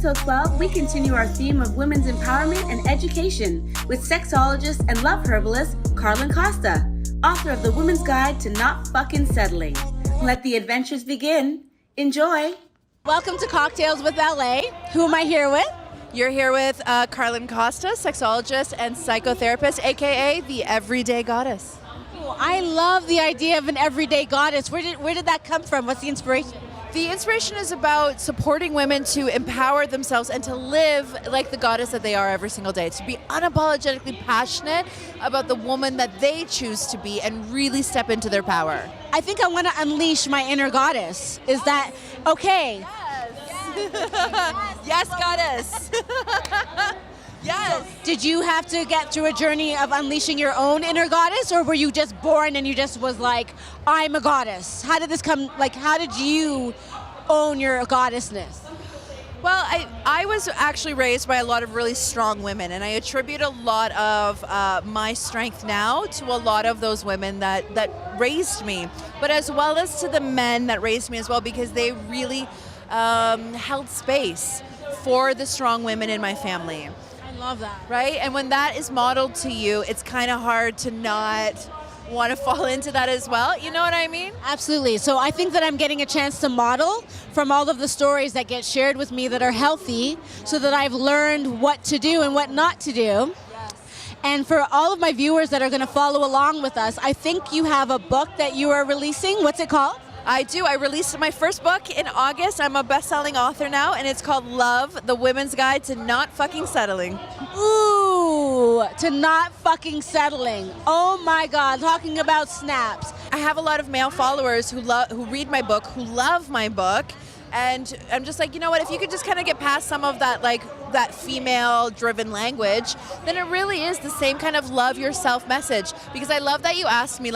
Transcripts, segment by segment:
episode 12, we continue our theme of women's empowerment and education with sexologist and love herbalist Carlen Costa, author of The Woman's Guide to Not Fucking Settling. Let the adventures begin. Enjoy. Welcome to Cocktales with LA. Who am I here with? You're here with Carlen Costa, sexologist and psychotherapist, aka the Everyday Goddess. Oh, I love the idea of an everyday goddess. Where did that come from? What's the inspiration? The inspiration is about supporting women to empower themselves and to live like the goddess that they are every single day, to be unapologetically passionate about the woman that they choose to be and really step into their power. I think I want to unleash my inner goddess. Is that okay? Yes, goddess. Yes. Did you have to get through a journey of unleashing your own inner goddess, or were you just born and you just was like, I'm a goddess? How did this come, how did you own your goddessness? Well, I was actually raised by a lot of really strong women, and I attribute a lot of my strength now to a lot of those women that raised me, but as well as to the men that raised me as well, because they really held space for the strong women in my family. I love that. Right? And when that is modeled to you, it's kind of hard to not want to fall into that as well. You know what I mean? Absolutely. So I think that I'm getting a chance to model from all of the stories that get shared with me that are healthy, so that I've learned what to do and what not to do. Yes. And for all of my viewers that are going to follow along with us, I think you have a book that you are releasing. What's it called? I do. I released my first book in August. I'm a best-selling author now, and it's called Love, The Women's Guide to Not Fucking Settling. Ooh, to not fucking settling. Oh my God, talking about snaps. I have a lot of male followers who read my book, who love my book, and I'm just like, you know what, if you could just kind of get past some of that, that female-driven language, then it really is the same kind of love yourself message. Because I love that you asked me,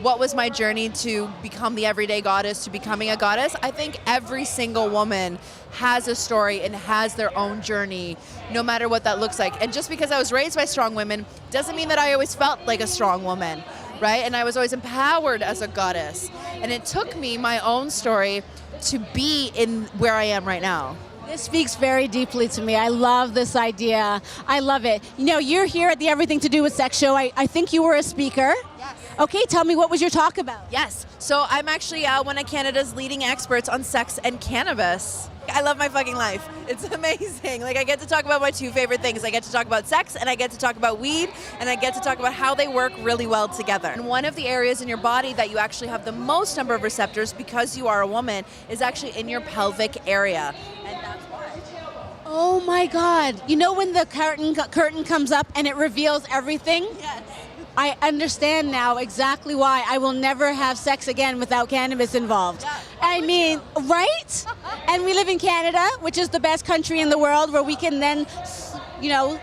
what was my journey to become the everyday goddess, to becoming a goddess? I think every single woman has a story and has their own journey, no matter what that looks like. And just because I was raised by strong women doesn't mean that I always felt like a strong woman, right? And I was always empowered as a goddess. And it took me my own story to be in where I am right now. This speaks very deeply to me. I love this idea. I love it. You know, you're here at the Everything to Do with Sex show. I think you were a speaker. Yes. Okay, tell me, what was your talk about? Yes. So I'm actually one of Canada's leading experts on sex and cannabis. I love my fucking life. It's amazing. I get to talk about my two favorite things. I get to talk about sex, and I get to talk about weed, and I get to talk about how they work really well together. And one of the areas in your body that you actually have the most number of receptors, because you are a woman, is actually in your pelvic area. And that's why. Oh my God. You know when the curtain comes up and it reveals everything? Yes. I understand now exactly why I will never have sex again without cannabis involved. Yeah. I mean, right? And we live in Canada, which is the best country in the world, where we can then,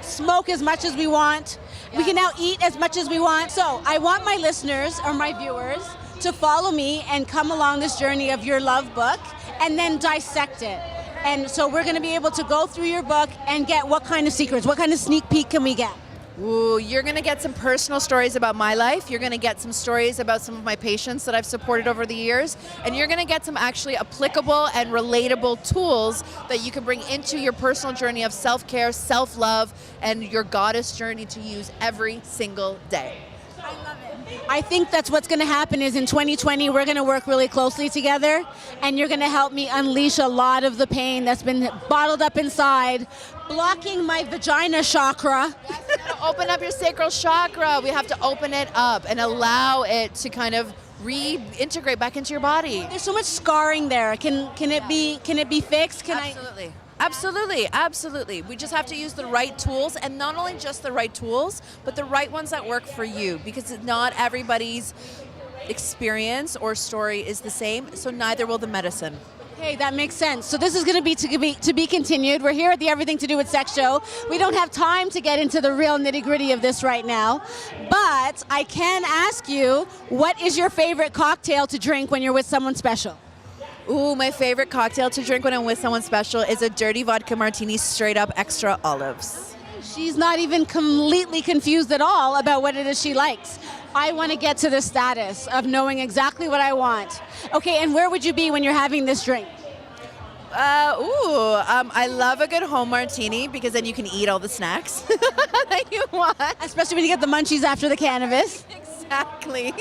smoke as much as we want. Yeah. We can now eat as much as we want. So I want my listeners or my viewers to follow me and come along this journey of your love book and then dissect it. And so we're going to be able to go through your book and get what kind of secrets, what kind of sneak peek can we get? Ooh, you're going to get some personal stories about my life. You're going to get some stories about some of my patients that I've supported over the years. And you're going to get some actually applicable and relatable tools that you can bring into your personal journey of self-care, self-love, and your goddess journey to use every single day. I love it. I think that's what's going to happen is in 2020, we're going to work really closely together, and you're going to help me unleash a lot of the pain that's been bottled up inside, blocking my vagina chakra. Yes, you gotta open up your sacral chakra. We have to open it up and allow it to kind of reintegrate back into your body. There's so much scarring there. Can it be fixed? Absolutely. Absolutely, absolutely. We just have to use the right tools, and not only just the right tools, but the right ones that work for you, because not everybody's experience or story is the same, so neither will the medicine. Okay, that makes sense. So this is going to be continued. We're here at the Everything to Do with Sex show. We don't have time to get into the real nitty-gritty of this right now, but I can ask you, what is your favorite cocktail to drink when you're with someone special? Ooh, my favorite cocktail to drink when I'm with someone special is a dirty vodka martini, straight up extra olives. She's not even completely confused at all about what it is she likes. I want to get to the status of knowing exactly what I want. Okay, and where would you be when you're having this drink? I love a good home martini because then you can eat all the snacks that you want. Especially when you get the munchies after the cannabis. Exactly.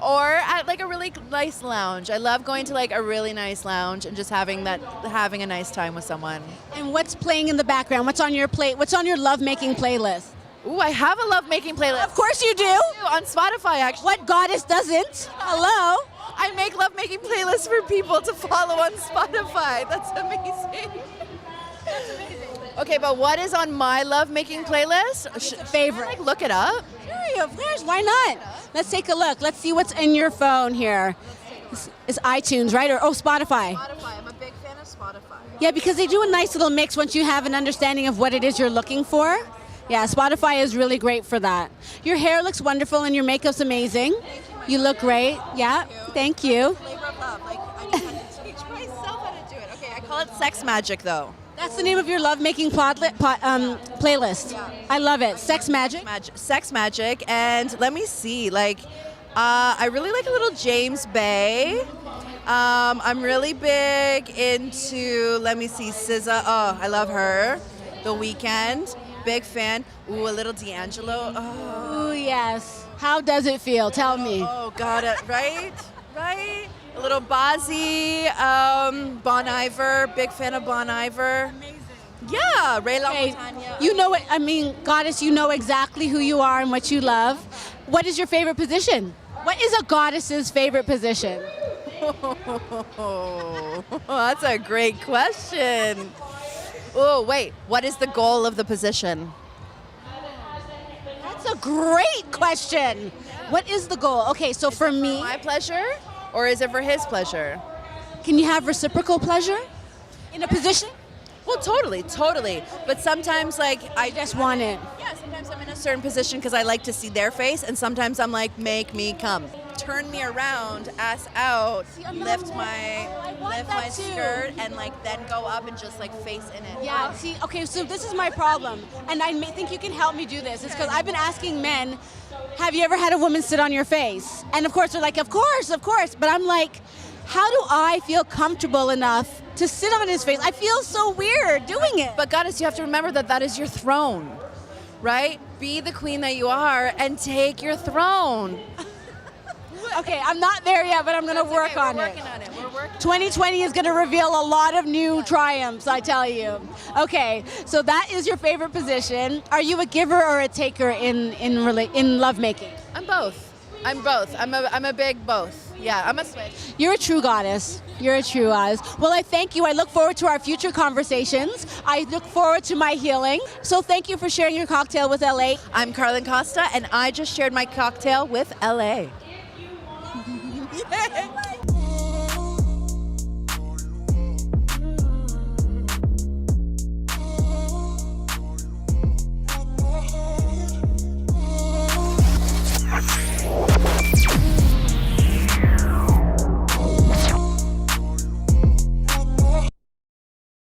Or at like a really nice lounge. I love going to like a really nice lounge and just having a nice time with someone. And what's playing in the background? What's on your plate? What's on your lovemaking playlist? Ooh, I have a lovemaking playlist. Of course you do. On Spotify, actually. What goddess doesn't? Hello? I make lovemaking playlists for people to follow on Spotify. That's amazing. Okay, but what is on my lovemaking playlist? Favorite. Like, look it up. Sure, of course. Why not? Let's take a look. Let's see what's in your phone here. It's iTunes, right? Or Spotify. Spotify. I'm a big fan of Spotify. Yeah, because they do a nice little mix once you have an understanding of what it is you're looking for. Yeah, Spotify is really great for that. Your hair looks wonderful and your makeup's amazing. You look great. Yeah, thank you. Flavor of love. Like, I just had to teach myself how to do it. Okay, I call it Sex Magic, though. That's the name of your lovemaking playlist. Yeah. I love it. Sex Magic? Sex Magic. And let me see. Like, I really like a little James Bay. I'm really big into, let me see, SZA. Oh, I love her. The Weeknd. Big fan. Ooh, a little D'Angelo. Oh. Ooh, yes. How does it feel? Tell me. Oh, got it. Right? Right? A little Bozzy, Bon Iver. Big fan of Bon Iver. Amazing. Yeah, Ray Okay, LaMontagne. you know what, I mean, goddess, you know exactly who you are and what you love. What is your favorite position? What is a goddess's favorite position? Oh, that's a great question. Oh, wait. What is the goal of the position? That's a great question. What is the goal? Okay, so for me, My pleasure, or is it for his pleasure? can you have reciprocal pleasure in a position? Well, totally. But sometimes, like, I Just want it. Yeah, sometimes I'm in a certain position because I like to see their face, and sometimes I'm like, make me come. Turn me around, ass out, lift my that too. skirt, and like then go up and just like face in it. Yeah, see, okay, so this is my problem, and I think you can help me do this. It's because I've been asking men, have you ever had a woman sit on your face? And of course, they're like, of course. But I'm like, how do I feel comfortable enough to sit on his face? I feel so weird doing it. But goddess, you have to remember that that is your throne, right? Be the queen that you are and take your throne. Okay, I'm not there yet, but I'm going to work on it. We're working. 2020 is going to reveal a lot of new triumphs, I tell you. Okay, so that is your favorite position. Are you a giver or a taker in lovemaking? I'm both. I'm a big both. Yeah, I'm a switch. You're a true goddess. You're a true goddess. Well, I thank you. I look forward to our future conversations. I look forward to my healing. So thank you for sharing your cocktail with LA. I'm Carlen Costa, and I just shared my cocktail with LA. Yay!